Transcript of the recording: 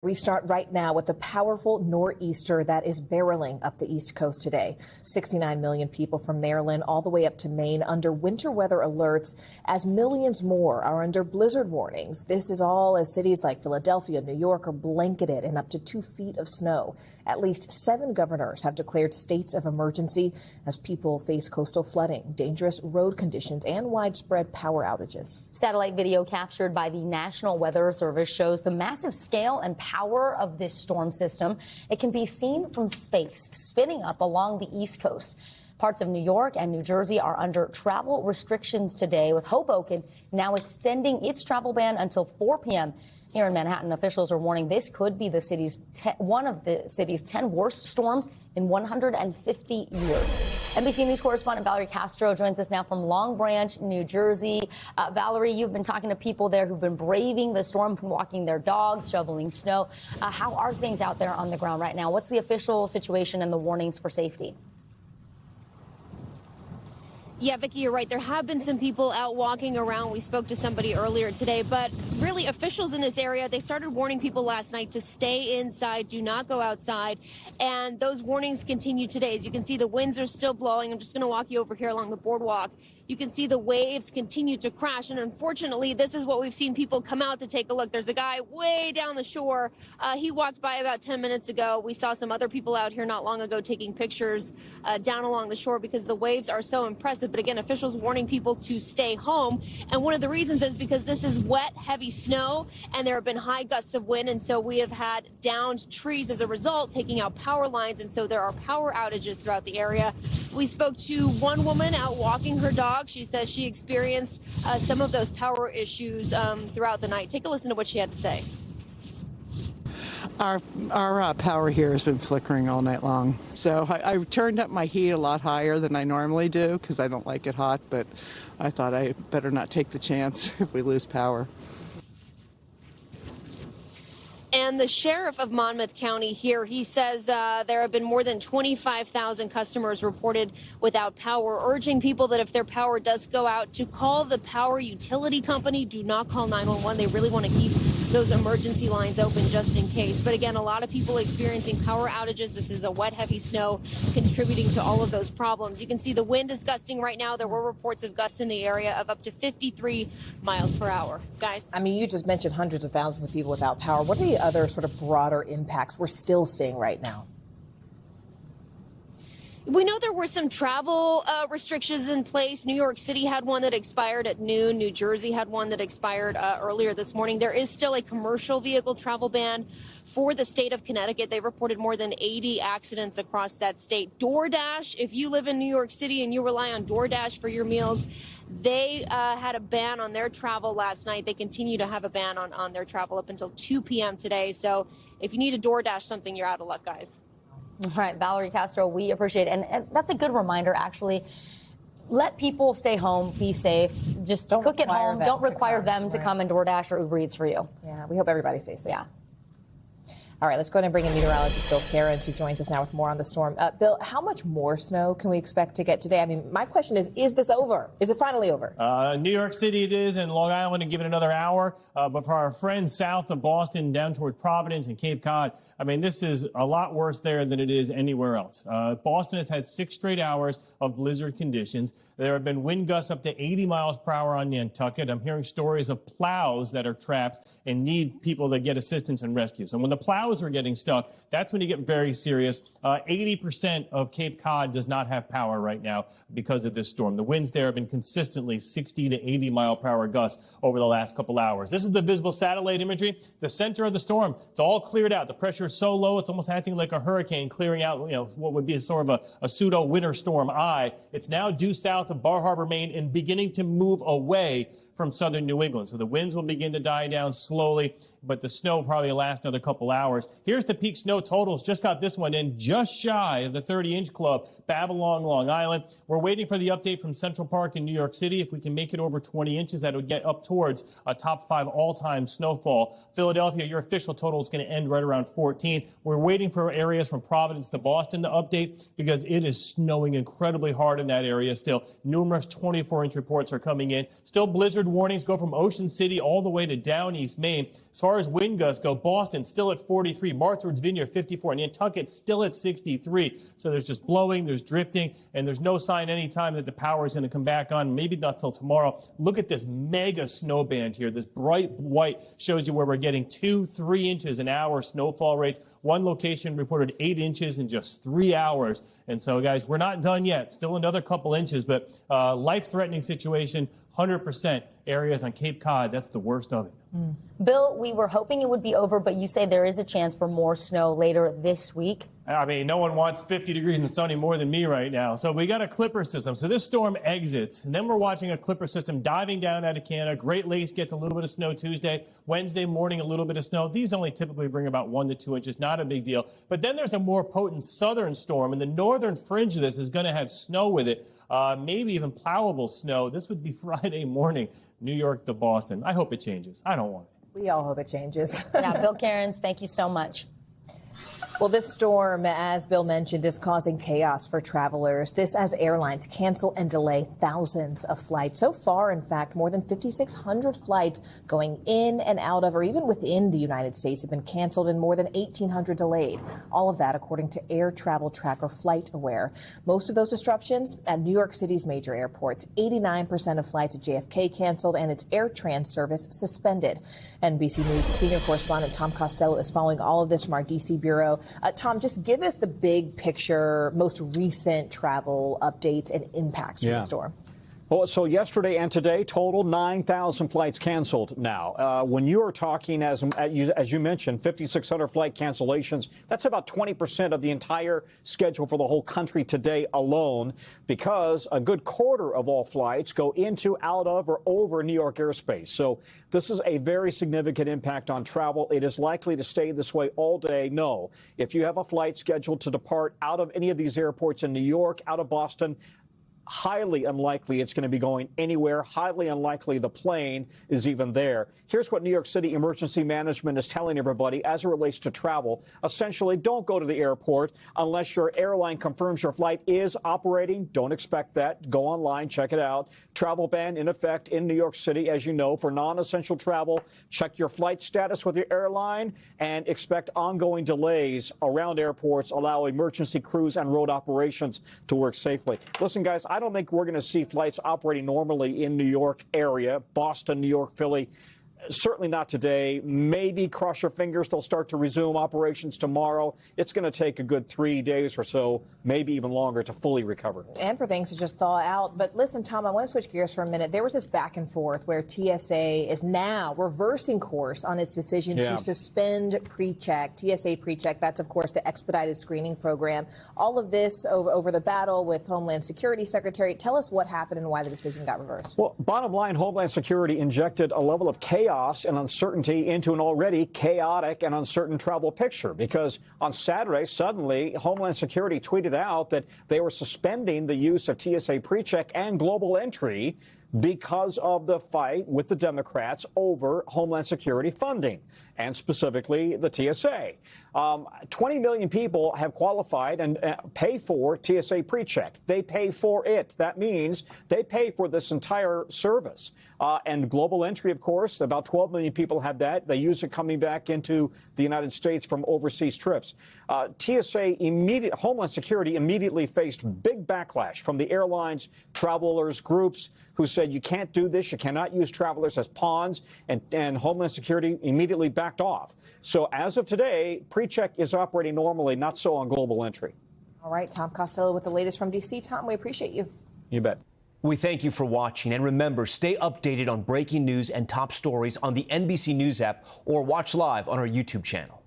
We start right now with the powerful nor'easter that is barreling up the East Coast today. 69 million people from Maryland all the way up to Maine under winter weather alerts, as millions more are under blizzard warnings. This is all as cities like Philadelphia, New York are blanketed in up to 2 feet of snow. At least 7 governors have declared states of emergency as people face coastal flooding, dangerous road conditions, and widespread power outages. Satellite video captured by the National Weather Service shows the massive scale and power of this storm system. It can be seen from space, spinning up along the East Coast. Parts of New York and New Jersey are under travel restrictions today, with Hoboken now extending its travel ban until 4 p.m. Here in Manhattan, officials are warning this could be one of the city's 10 worst storms in 150 years. NBC News correspondent Valerie Castro joins us now from Long Branch, New Jersey. Valerie, you've been talking to people there who've been braving the storm, walking their dogs, shoveling snow. How are things out there on the ground right now? What's the official situation and the warnings for safety? Yeah, Vicki, you're right. There have been some people out walking around. We spoke to somebody earlier today, but really officials in this area, they started warning people last night to stay inside, do not go outside. And those warnings continue today. As you can see, the winds are still blowing. I'm just going to walk you over here along the boardwalk. You can see the waves continue to crash. And unfortunately, this is what we've seen people come out to take a look. There's a guy way down the shore. He walked by about 10 minutes ago. We saw some other people out here not long ago taking pictures down along the shore because the waves are so impressive. But again, officials warning people to stay home. And one of the reasons is because this is wet, heavy snow, and there have been high gusts of wind. And so we have had downed trees as a result, taking out power lines. And so there are power outages throughout the area. We spoke to one woman out walking her dog. She says she experienced some of those power issues throughout the night. Take a listen to what she had to say. Our power here has been flickering all night long. So I turned up my heat a lot higher than I normally do because I don't like it hot, but I thought I better not take the chance if we lose power. And the sheriff of Monmouth County here, he says there have been more than 25,000 customers reported without power, urging people that if their power does go out to call the power utility company. Do not call 911. They really want to keep those emergency lines open just in case. But again, a lot of people experiencing power outages. This is a wet, heavy snow contributing to all of those problems. You can see the wind is gusting right now. There were reports of gusts in the area of up to 53 miles per hour. Guys? I mean, you just mentioned hundreds of thousands of people without power. What are the other sort of broader impacts we're still seeing right now? We know there were some travel restrictions in place. New York City had one that expired at noon. New Jersey had one that expired earlier this morning. There is still a commercial vehicle travel ban for the state of Connecticut. They reported more than 80 accidents across that state. DoorDash, if you live in New York City and you rely on DoorDash for your meals, they had a ban on their travel last night. They continue to have a ban on their travel up until 2 p.m. today. So if you need a DoorDash something, you're out of luck, guys. All right, Valerie Castro, we appreciate it. And that's a good reminder, actually. Let people stay home, be safe. Just cook at home. Don't require them to come and DoorDash or Uber Eats for you. Yeah, we hope everybody stays safe. Yeah. All right, let's go ahead and bring in meteorologist Bill Karins, who joins us now with more on the storm. Bill, how much more snow can we expect to get today? I mean, my question is this over? Is it finally over? New York City it is, and Long Island to give it another hour. But for our friends south of Boston, down towards Providence and Cape Cod, I mean, this is a lot worse there than it is anywhere else. Boston has had 6 straight hours of blizzard conditions. There have been wind gusts up to 80 miles per hour on Nantucket. I'm hearing stories of plows that are trapped and need people to get assistance and rescue. So when the plows are getting stuck, that's when you get very serious. 80% of Cape Cod does not have power right now because of this storm. The winds there have been consistently 60 to 80 mile per hour gusts over the last couple hours. This is the visible satellite imagery. The center of the storm, it's all cleared out. The pressure is so low, it's almost acting like a hurricane clearing out, what would be a sort of a pseudo winter storm eye. It's now due south of Bar Harbor, Maine, and beginning to move away from southern New England. So the winds will begin to die down slowly, but the snow will probably last another couple hours. Here's the peak snow totals. Just got this one in, just shy of the 30-inch club, Babylon, Long Island. We're waiting for the update from Central Park in New York City. If we can make it over 20 inches, that would get up towards a top 5 all-time snowfall. Philadelphia, your official total is going to end right around 14. We're waiting for areas from Providence to Boston to update because it is snowing incredibly hard in that area still. Numerous 24-inch reports are coming in. Still blizzard hazard warnings go from Ocean City all the way to down East Maine. As far as wind gusts go, Boston still at 43, Martha's Vineyard 54, and Nantucket still at 63. So there's just blowing, there's drifting, and there's no sign anytime that the power is going to come back on, maybe not till tomorrow. Look at this mega snow band here. This bright white shows you where we're getting 2-3 inches an hour snowfall rates. One location reported 8 inches in just 3 hours. And so, guys, we're not done yet. Still another couple inches, but life-threatening situation, 100%. Areas on Cape Cod, that's the worst of it. Bill, we were hoping it would be over, but you say there is a chance for more snow later this week. I mean, no one wants 50 degrees and sunny more than me right now. So we got a clipper system. So this storm exits, and then we're watching a clipper system diving down out of Canada. Great Lakes gets a little bit of snow Tuesday. Wednesday morning, a little bit of snow. These only typically bring about 1 to 2 inches. Not a big deal. But then there's a more potent southern storm, and the northern fringe of this is going to have snow with it. Maybe even plowable snow. This would be Friday morning, New York to Boston. I hope it changes. I don't want it. We all hope it changes. Yeah, Bill Karins, thank you so much. Well, this storm, as Bill mentioned, is causing chaos for travelers. This as airlines cancel and delay thousands of flights. So far, in fact, more than 5,600 flights going in and out of or even within the United States have been canceled and more than 1,800 delayed. All of that according to Air Travel Tracker FlightAware. Most of those disruptions at New York City's major airports. 89% of flights at JFK canceled and its AirTrans service suspended. NBC News senior correspondent Tom Costello is following all of this from our D.C. bureau. Tom, just give us the big picture, most recent travel updates and impacts from the storm. Well, so yesterday and today, total 9,000 flights canceled now. When you are talking, as you mentioned, 5,600 flight cancellations, that's about 20% of the entire schedule for the whole country today alone, because a good quarter of all flights go into, out of, or over New York airspace. So this is a very significant impact on travel. It is likely to stay this way all day. No, if you have a flight scheduled to depart out of any of these airports in New York, out of Boston, highly unlikely it's going to be going anywhere. Highly unlikely the plane is even there. Here's what New York City Emergency Management is telling everybody as it relates to travel. Essentially, don't go to the airport unless your airline confirms your flight is operating. Don't expect that. Go online, check it out. Travel ban in effect in New York City, as you know, for non-essential travel. Check your flight status with your airline and expect ongoing delays around airports. Allow emergency crews and road operations to work safely. Listen, guys, I don't think we're going to see flights operating normally in New York area, Boston, New York, Philly. Certainly not today. Maybe cross your fingers, they'll start to resume operations tomorrow. It's going to take a good 3 days or so, maybe even longer, to fully recover. And for things to just thaw out. But listen, Tom, I want to switch gears for a minute. There was this back and forth where TSA is now reversing course on its decision to suspend PreCheck. TSA PreCheck, that's, of course, the expedited screening program. All of this over the battle with Homeland Security Secretary. Tell us what happened and why the decision got reversed. Well, bottom line, Homeland Security injected a level of chaos and uncertainty into an already chaotic and uncertain travel picture, because on Saturday, suddenly, Homeland Security tweeted out that they were suspending the use of TSA PreCheck and global entry because of the fight with the Democrats over Homeland Security funding, and specifically the TSA. 20 million people have qualified and pay for TSA PreCheck. They pay for it. That means they pay for this entire service. And global entry, of course, about 12 million people have that. They use it coming back into the United States from overseas trips. Homeland Security immediately faced big backlash from the airlines, travelers, groups who said you can't do this, you cannot use travelers as pawns, and Homeland Security immediately backed off. So as of today, PreCheck is operating normally, not so on global entry. All right, Tom Costello with the latest from D.C. Tom, we appreciate you. You bet. We thank you for watching, and remember, stay updated on breaking news and top stories on the NBC News app or watch live on our YouTube channel.